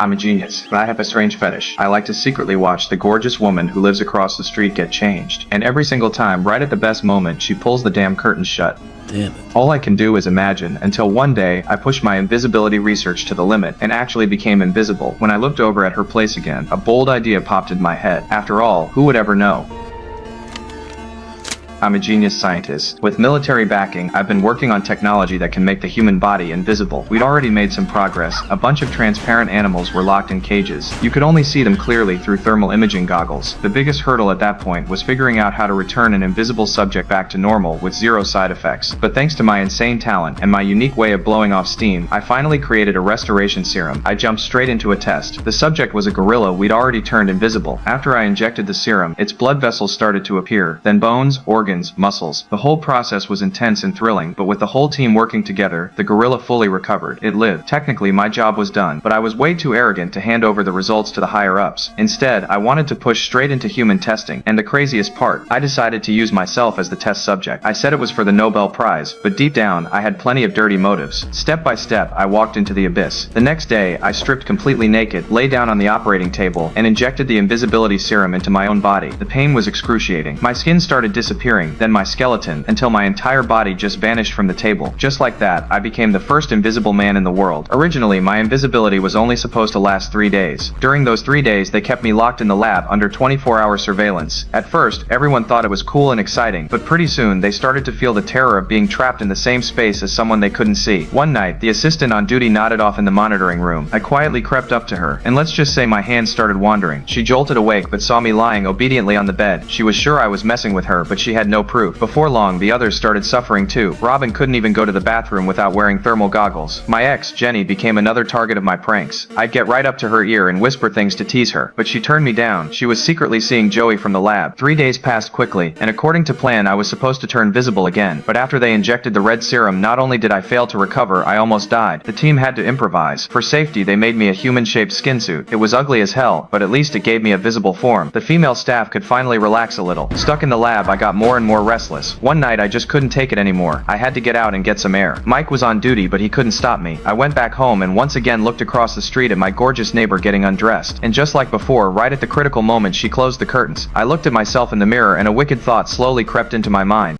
I'm a genius, but I have a strange fetish. I like to secretly watch the gorgeous woman who lives across the street get changed. And every single time, right at the best moment, she pulls the damn curtains shut. Damn it. All I can do is imagine, until one day, I pushed my invisibility research to the limit, and actually became invisible. When I looked over at her place again, a bold idea popped in my head. After all, who would ever know? I'm a genius scientist. With military backing, I've been working on technology that can make the human body invisible. We'd already made some progress. A bunch of transparent animals were locked in cages. You could only see them clearly through thermal imaging goggles. The biggest hurdle at that point was figuring out how to return an invisible subject back to normal with zero side effects. But thanks to my insane talent and my unique way of blowing off steam, I finally created a restoration serum. I jumped straight into a test. The subject was a gorilla we'd already turned invisible. After I injected the serum, its blood vessels started to appear. Then bones, organs, muscles. The whole process was intense and thrilling, but with the whole team working together, the gorilla fully recovered. It lived. Technically, my job was done, but I was way too arrogant to hand over the results to the higher-ups. Instead, I wanted to push straight into human testing, and the craziest part, I decided to use myself as the test subject. I said it was for the Nobel Prize, but deep down, I had plenty of dirty motives. Step by step, I walked into the abyss. The next day, I stripped completely naked, lay down on the operating table, and injected the invisibility serum into my own body. The pain was excruciating. My skin started disappearing, then my skeleton, until my entire body just vanished from the table. Just like that, I became the first invisible man in the world. Originally, my invisibility was only supposed to last 3 days. During those 3 days, they kept me locked in the lab under 24-hour surveillance. At first, everyone thought it was cool and exciting, but pretty soon, they started to feel the terror of being trapped in the same space as someone they couldn't see. One night, the assistant on duty nodded off in the monitoring room. I quietly crept up to her, and let's just say my hands started wandering. She jolted awake but saw me lying obediently on the bed. She was sure I was messing with her, but she had no proof. Before long, the others started suffering too. Robin couldn't even go to the bathroom without wearing thermal goggles. My ex, Jenny, became another target of my pranks. I'd get right up to her ear and whisper things to tease her, but she turned me down. She was secretly seeing Joey from the lab. 3 days passed quickly, and according to plan, I was supposed to turn visible again. But after they injected the red serum, not only did I fail to recover, I almost died. The team had to improvise. For safety, they made me a human-shaped skin suit. It was ugly as hell, but at least it gave me a visible form. The female staff could finally relax a little. Stuck in the lab, I got more and more restless. One night, I just couldn't take it anymore. I had to get out and get some air. Mike was on duty, but he couldn't stop me. I went back home and once again looked across the street at my gorgeous neighbor getting undressed. And just like before, right at the critical moment, she closed the curtains. I looked at myself in the mirror and a wicked thought slowly crept into my mind.